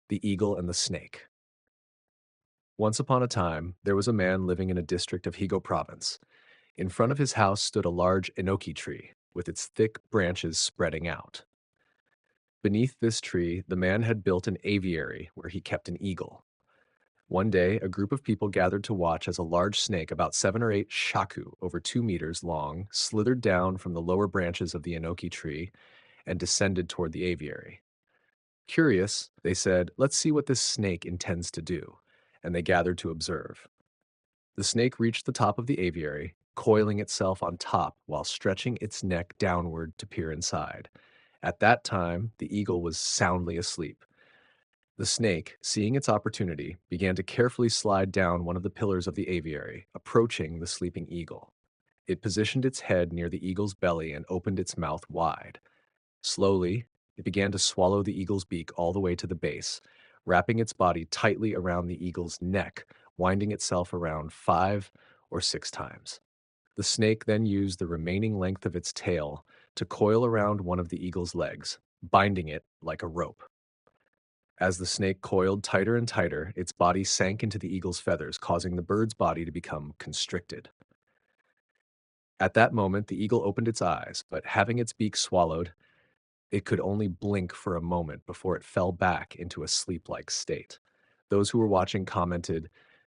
The Eagle and the Snake. Once upon a time, there was a man living in a district of Higo province. In front of his house stood a large enoki tree, with its thick branches spreading out. Beneath this tree, the man had built an aviary where he kept an eagle. One day, a group of people gathered to watch as a large snake, about 7 or 8 shaku, over 2 meters long, slithered down from the lower branches of the enoki tree and descended toward the aviary. Curious, they said, "Let's see what this snake intends to do," and they gathered to observe. The snake reached the top of the aviary, coiling itself on top while stretching its neck downward to peer inside. At that time, the eagle was soundly asleep. The snake, seeing its opportunity, began to carefully slide down one of the pillars of the aviary, approaching the sleeping eagle. It positioned its head near the eagle's belly and opened its mouth wide. Slowly, it began to swallow the eagle's beak all the way to the base, wrapping its body tightly around the eagle's neck, winding itself around 5 or 6 times. The snake then used the remaining length of its tail to coil around one of the eagle's legs, binding it like a rope. As the snake coiled tighter and tighter, its body sank into the eagle's feathers, causing the bird's body to become constricted. At that moment, the eagle opened its eyes, but having its beak swallowed, it could only blink for a moment before it fell back into a sleep-like state. Those who were watching commented,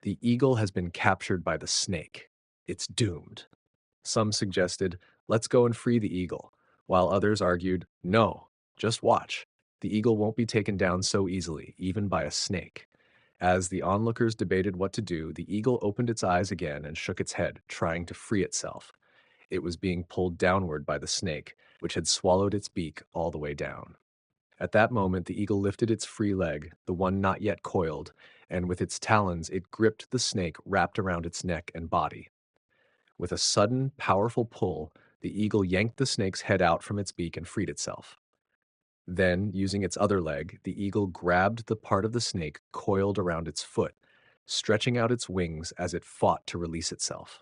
"The eagle has been captured by the snake. It's doomed." Some suggested, "Let's go and free the eagle," while others argued, "No, just watch. The eagle won't be taken down so easily, even by a snake." As the onlookers debated what to do, the eagle opened its eyes again and shook its head, trying to free itself. It was being pulled downward by the snake, which had swallowed its beak all the way down. At that moment, the eagle lifted its free leg, the one not yet coiled, and with its talons it gripped the snake wrapped around its neck and body. With a sudden, powerful pull, the eagle yanked the snake's head out from its beak and freed itself. Then, using its other leg, the eagle grabbed the part of the snake coiled around its foot, stretching out its wings as it fought to release itself.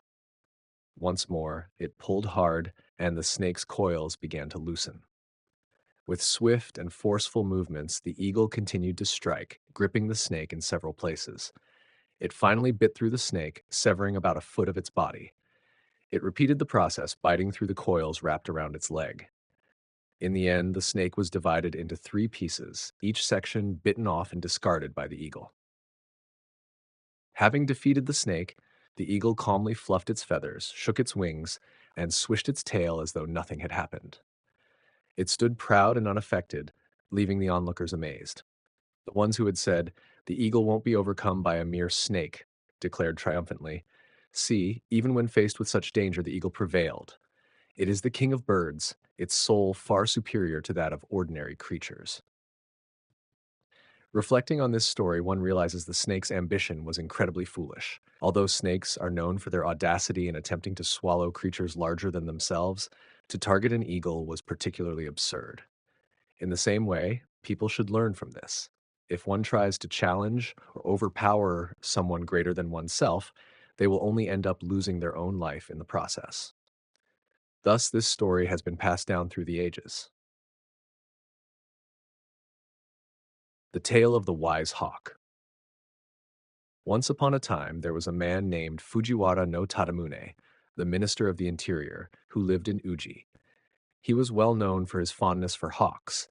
Once more, it pulled hard, and the snake's coils began to loosen. With swift and forceful movements, the eagle continued to strike, gripping the snake in several places. It finally bit through the snake, severing about a foot of its body. It repeated the process, biting through the coils wrapped around its leg. In the end, the snake was divided into 3 pieces, each section bitten off and discarded by the eagle. Having defeated the snake, the eagle calmly fluffed its feathers, shook its wings, and swished its tail as though nothing had happened. It stood proud and unaffected, leaving the onlookers amazed. The ones who had said, "The eagle won't be overcome by a mere snake," declared triumphantly, "See, even when faced with such danger, the eagle prevailed. It is the king of birds, its soul far superior to that of ordinary creatures." Reflecting on this story, one realizes the snake's ambition was incredibly foolish. Although snakes are known for their audacity in attempting to swallow creatures larger than themselves, to target an eagle was particularly absurd. In the same way, people should learn from this. If one tries to challenge or overpower someone greater than oneself, they will only end up losing their own life in the process. Thus, this story has been passed down through the ages. The Tale of the Wise Hawk. Once upon a time, there was a man named Fujiwara no Tadamune, the Minister of the Interior, who lived in Uji. He was well known for his fondness for hawks.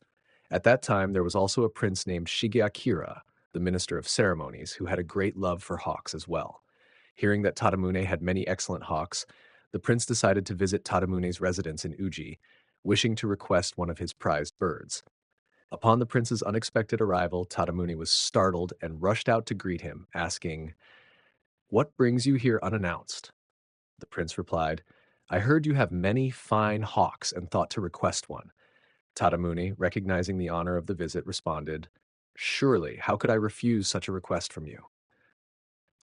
At that time, there was also a prince named Shige Akira, the Minister of Ceremonies, who had a great love for hawks as well. Hearing that Tadamune had many excellent hawks, the prince decided to visit Tadamune's residence in Uji, wishing to request one of his prized birds. Upon the prince's unexpected arrival, Tadamune was startled and rushed out to greet him, asking, "What brings you here unannounced?" The prince replied, "I heard you have many fine hawks and thought to request one." Tadamune, recognizing the honor of the visit, responded, "Surely, how could I refuse such a request from you?"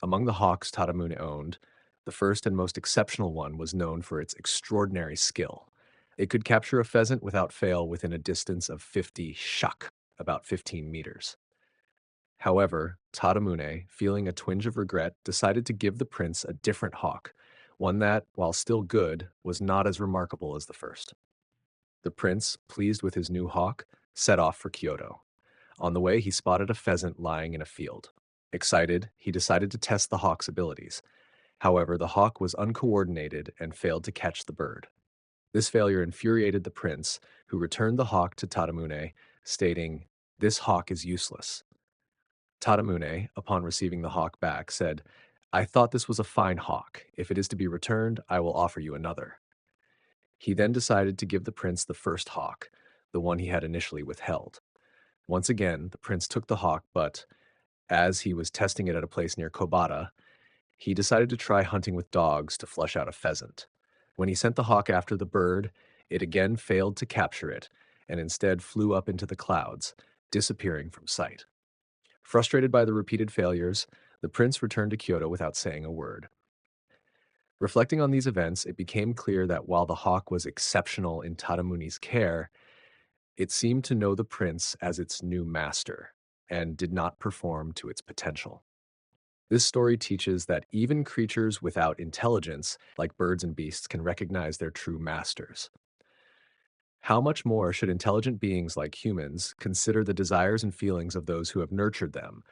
Among the hawks Tadamune owned, the first and most exceptional one was known for its extraordinary skill. It could capture a pheasant without fail within a distance of 50 shak, about 15 meters. However, Tadamune, feeling a twinge of regret, decided to give the prince a different hawk, one that, while still good, was not as remarkable as the first. The prince, pleased with his new hawk, set off for Kyoto. On the way, he spotted a pheasant lying in a field. Excited, he decided to test the hawk's abilities. However, the hawk was uncoordinated and failed to catch the bird. This failure infuriated the prince, who returned the hawk to Tadamune, stating, "This hawk is useless." Tadamune, upon receiving the hawk back, said, "I thought this was a fine hawk. If it is to be returned, I will offer you another." He then decided to give the prince the first hawk, the one he had initially withheld. Once again, the prince took the hawk, but as he was testing it at a place near Kobata, he decided to try hunting with dogs to flush out a pheasant. When he sent the hawk after the bird, it again failed to capture it and instead flew up into the clouds, disappearing from sight. Frustrated by the repeated failures, the prince returned to Kyoto without saying a word. Reflecting on these events, it became clear that while the hawk was exceptional in Tadamuni's care, it seemed to know the prince as its new master and did not perform to its potential. This story teaches that even creatures without intelligence, like birds and beasts, can recognize their true masters. How much more should intelligent beings like humans consider the desires and feelings of those who have nurtured them,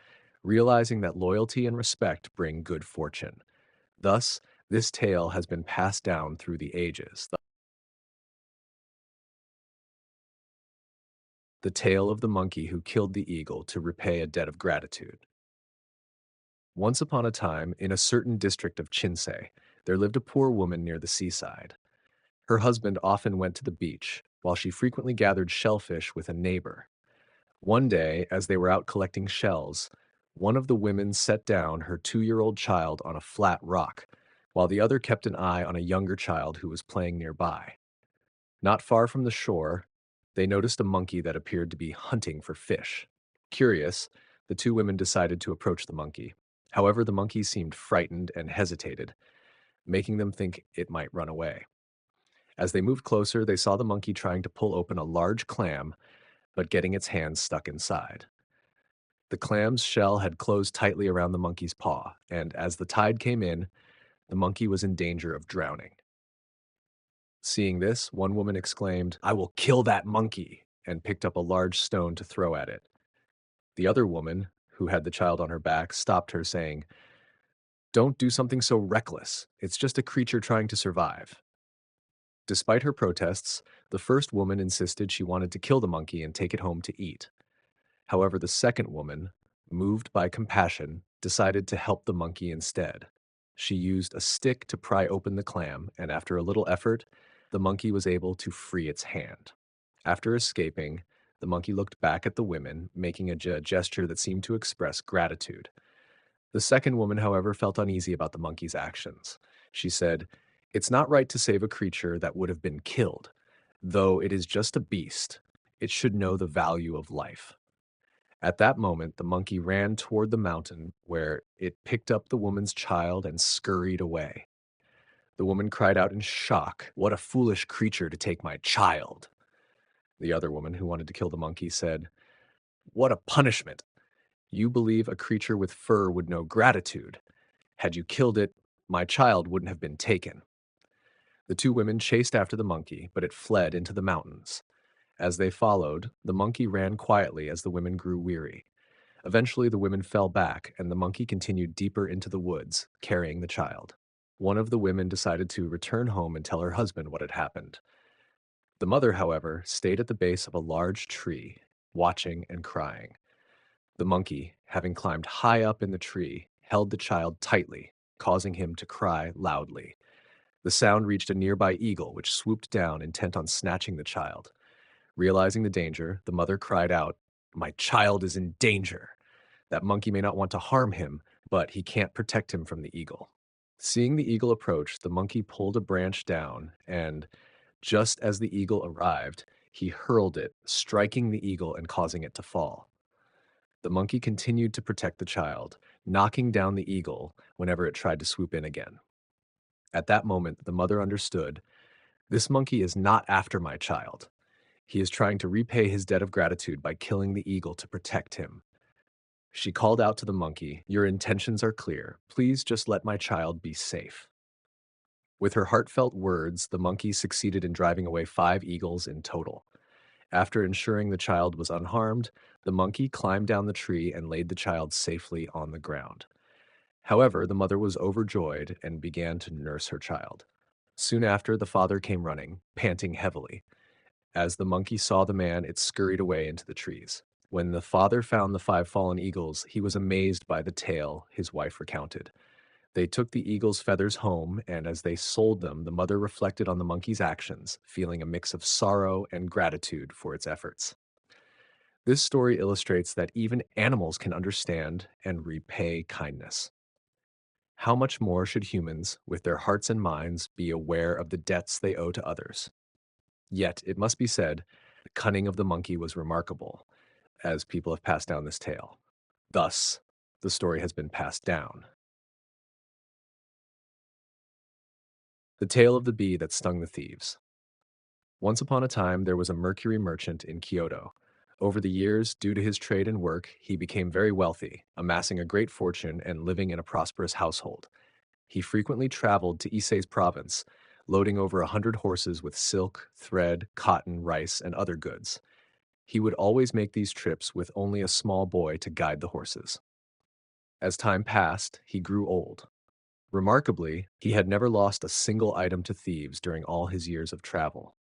realizing that loyalty and respect bring good fortune? Thus, this tale has been passed down through the ages. The tale of the monkey who killed the eagle to repay a debt of gratitude. Once upon a time, in a certain district of Chinsei, there lived a poor woman near the seaside. Her husband often went to the beach, while she frequently gathered shellfish with a neighbor. One day, as they were out collecting shells, one of the women set down her 2-year-old child on a flat rock, while the other kept an eye on a younger child who was playing nearby. Not far from the shore, they noticed a monkey that appeared to be hunting for fish. Curious, the two women decided to approach the monkey. However, the monkey seemed frightened and hesitated, making them think it might run away. As they moved closer, they saw the monkey trying to pull open a large clam, but getting its hands stuck inside. The clam's shell had closed tightly around the monkey's paw, and as the tide came in, the monkey was in danger of drowning. Seeing this, one woman exclaimed, "I will kill that monkey," and picked up a large stone to throw at it. The other woman, who had the child on her back, stopped her, saying, "Don't do something so reckless. It's just a creature trying to survive." Despite her protests, the first woman insisted she wanted to kill the monkey and take it home to eat. However, the second woman, moved by compassion, decided to help the monkey instead. She used a stick to pry open the clam, and after a little effort, the monkey was able to free its hand. After escaping, the monkey looked back at the women, making a gesture that seemed to express gratitude. The second woman, however, felt uneasy about the monkey's actions. She said, "It's not right to save a creature that would have been killed. Though it is just a beast, it should know the value of life." At that moment, the monkey ran toward the mountain, where it picked up the woman's child and scurried away. The woman cried out in shock, "What a foolish creature to take my child!" The other woman, who wanted to kill the monkey, said, "What a punishment! You believe a creature with fur would know gratitude. Had you killed it, my child wouldn't have been taken." The two women chased after the monkey, but it fled into the mountains. As they followed, the monkey ran quietly as the women grew weary. Eventually, the women fell back, and the monkey continued deeper into the woods, carrying the child. One of the women decided to return home and tell her husband what had happened. The mother, however, stayed at the base of a large tree, watching and crying. The monkey, having climbed high up in the tree, held the child tightly, causing him to cry loudly. The sound reached a nearby eagle, which swooped down, intent on snatching the child. Realizing the danger, the mother cried out, "My child is in danger. That monkey may not want to harm him, but he can't protect him from the eagle." Seeing the eagle approach, the monkey pulled a branch down, and just as the eagle arrived, he hurled it, striking the eagle and causing it to fall. The monkey continued to protect the child, knocking down the eagle whenever it tried to swoop in again. At that moment, the mother understood, "This monkey is not after my child. He is trying to repay his debt of gratitude by killing the eagle to protect him." She called out to the monkey, "Your intentions are clear. Please just let my child be safe." With her heartfelt words, the monkey succeeded in driving away 5 eagles in total. After ensuring the child was unharmed, the monkey climbed down the tree and laid the child safely on the ground. However, the mother was overjoyed and began to nurse her child. Soon after, the father came running, panting heavily. As the monkey saw the man, it scurried away into the trees. When the father found the five fallen eagles, he was amazed by the tale his wife recounted. They took the eagle's feathers home, and as they sold them, the mother reflected on the monkey's actions, feeling a mix of sorrow and gratitude for its efforts. This story illustrates that even animals can understand and repay kindness. How much more should humans, with their hearts and minds, be aware of the debts they owe to others? Yet, it must be said, the cunning of the monkey was remarkable, as people have passed down this tale. Thus, the story has been passed down. The Tale of the Bee That Stung the Thieves. Once upon a time, there was a mercury merchant in Kyoto. Over the years, due to his trade and work, he became very wealthy, amassing a great fortune and living in a prosperous household. He frequently traveled to Issei's province, loading over 100 horses with silk, thread, cotton, rice, and other goods. He would always make these trips with only a small boy to guide the horses. As time passed, he grew old. Remarkably, he had never lost a single item to thieves during all his years of travel.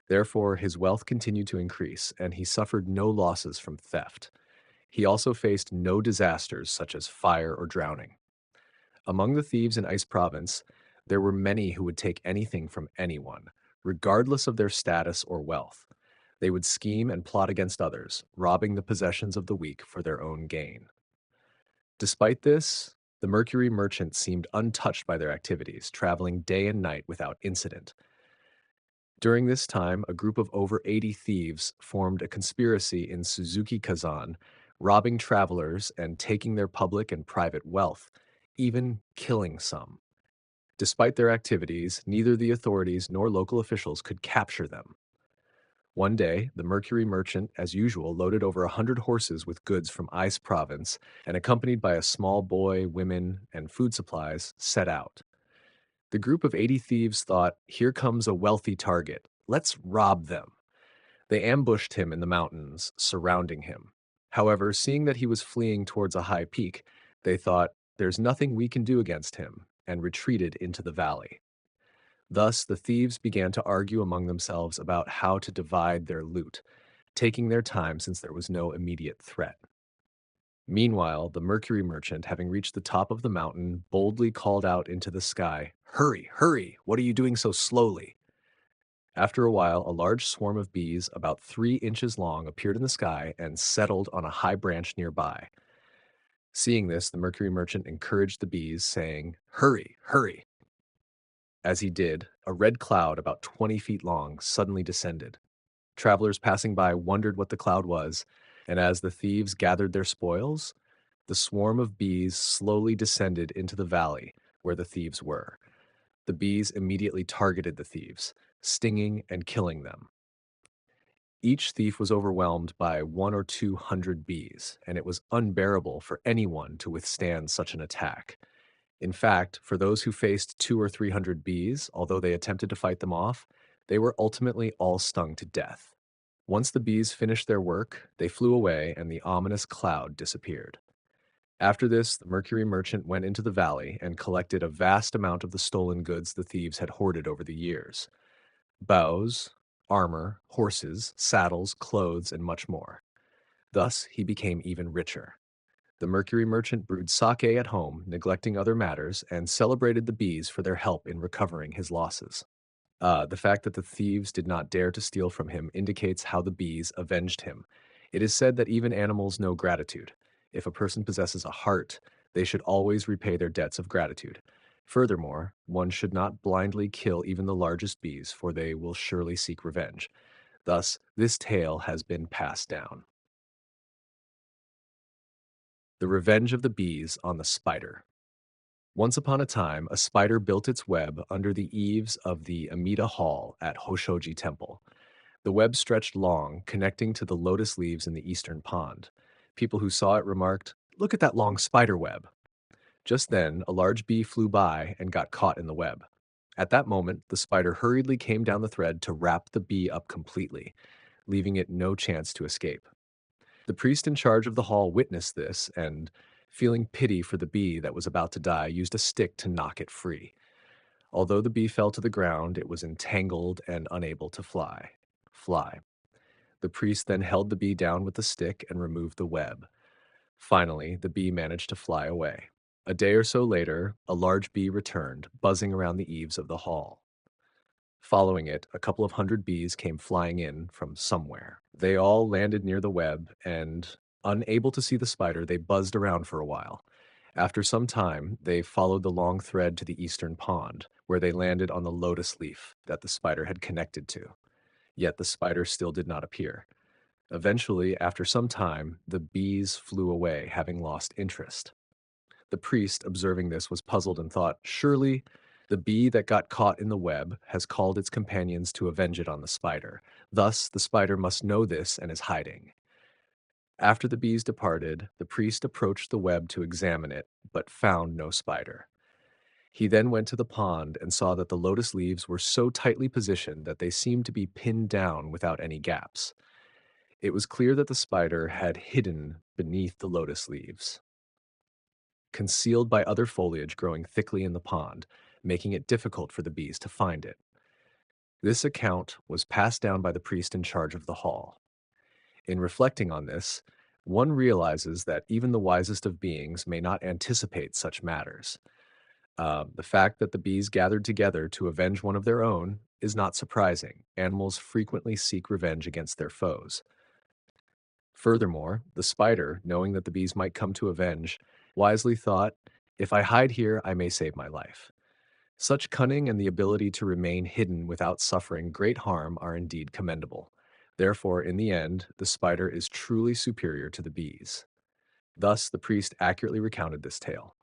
Therefore, his wealth continued to increase, and he suffered no losses from theft. He also faced no disasters such as fire or drowning. Among the thieves in Ice Province, there were many who would take anything from anyone, regardless of their status or wealth. They would scheme and plot against others, robbing the possessions of the weak for their own gain. Despite this, the Mercury merchant seemed untouched by their activities, traveling day and night without incident. During this time, a group of over 80 thieves formed a conspiracy in Suzuki Kazan, robbing travelers and taking their public and private wealth, even killing some. Despite their activities, neither the authorities nor local officials could capture them. One day, the Mercury merchant, as usual, loaded over 100 horses with goods from Ice Province and, accompanied by a small boy, women, and food supplies, set out. The group of 80 thieves thought, here comes a wealthy target. Let's rob them. They ambushed him in the mountains, surrounding him. However, seeing that he was fleeing towards a high peak, they thought, there's nothing we can do against him, and retreated into the valley. Thus, the thieves began to argue among themselves about how to divide their loot, taking their time since there was no immediate threat. Meanwhile, the Mercury merchant, having reached the top of the mountain, boldly called out into the sky, "Hurry, hurry! What are you doing so slowly?" After a while, a large swarm of bees, about 3 inches long, appeared in the sky and settled on a high branch nearby. Seeing this, the Mercury merchant encouraged the bees, saying, "Hurry, hurry!" As he did, a red cloud about 20 feet long suddenly descended. Travelers passing by wondered what the cloud was, and as the thieves gathered their spoils, the swarm of bees slowly descended into the valley where the thieves were. The bees immediately targeted the thieves, stinging and killing them. Each thief was overwhelmed by 1 or 2 hundred bees, and it was unbearable for anyone to withstand such an attack. In fact, for those who faced 2 or 300 bees, although they attempted to fight them off, they were ultimately all stung to death. Once the bees finished their work, they flew away and the ominous cloud disappeared. After this, the Mercury merchant went into the valley and collected a vast amount of the stolen goods the thieves had hoarded over the years: bows, armor, horses, saddles, clothes, and much more. Thus, he became even richer. The Mercury merchant brewed sake at home, neglecting other matters, and celebrated the bees for their help in recovering his losses. The fact that the thieves did not dare to steal from him indicates how the bees avenged him. It is said that even animals know gratitude. If a person possesses a heart, they should always repay their debts of gratitude. Furthermore, one should not blindly kill even the largest bees, for they will surely seek revenge. Thus, this tale has been passed down. The Revenge of the Bees on the Spider. Once upon a time, a spider built its web under the eaves of the Amida Hall at Hoshoji Temple. The web stretched long, connecting to the lotus leaves in the eastern pond. People who saw it remarked, "Look at that long spider web." Just then, a large bee flew by and got caught in the web. At that moment, the spider hurriedly came down the thread to wrap the bee up completely. leaving it no chance to escape. The priest in charge of the hall witnessed this and, feeling pity for the bee that was about to die, used a stick to knock it free. Although the bee fell to the ground, it was entangled and unable to fly. The priest then held the bee down with the stick and removed the web. Finally, the bee managed to fly away. A day or so later, a large bee returned, buzzing around the eaves of the hall. Following it, a couple of hundred bees came flying in from somewhere. They all landed near the web, and, unable to see the spider, they buzzed around for a while. After some time, they followed the long thread to the eastern pond, where they landed on the lotus leaf that the spider had connected to. Yet the spider still did not appear. Eventually, after some time, the bees flew away, having lost interest. The priest, observing this, was puzzled and thought, surely the bee that got caught in the web has called its companions to avenge it on the spider. Thus, the spider must know this and is hiding. After the bees departed, the priest approached the web to examine it, but found no spider. He then went to the pond and saw that the lotus leaves were so tightly positioned that they seemed to be pinned down without any gaps. It was clear that the spider had hidden beneath the lotus leaves, concealed by other foliage growing thickly in the pond, making it difficult for the bees to find it. This account was passed down by the priest in charge of the hall. In reflecting on this, one realizes that even the wisest of beings may not anticipate such matters. The fact that the bees gathered together to avenge one of their own is not surprising. Animals frequently seek revenge against their foes. Furthermore, the spider, knowing that the bees might come to avenge, wisely thought, if I hide here, I may save my life. Such cunning and the ability to remain hidden without suffering great harm are indeed commendable. Therefore, in the end, the spider is truly superior to the bees. Thus, the priest accurately recounted this tale.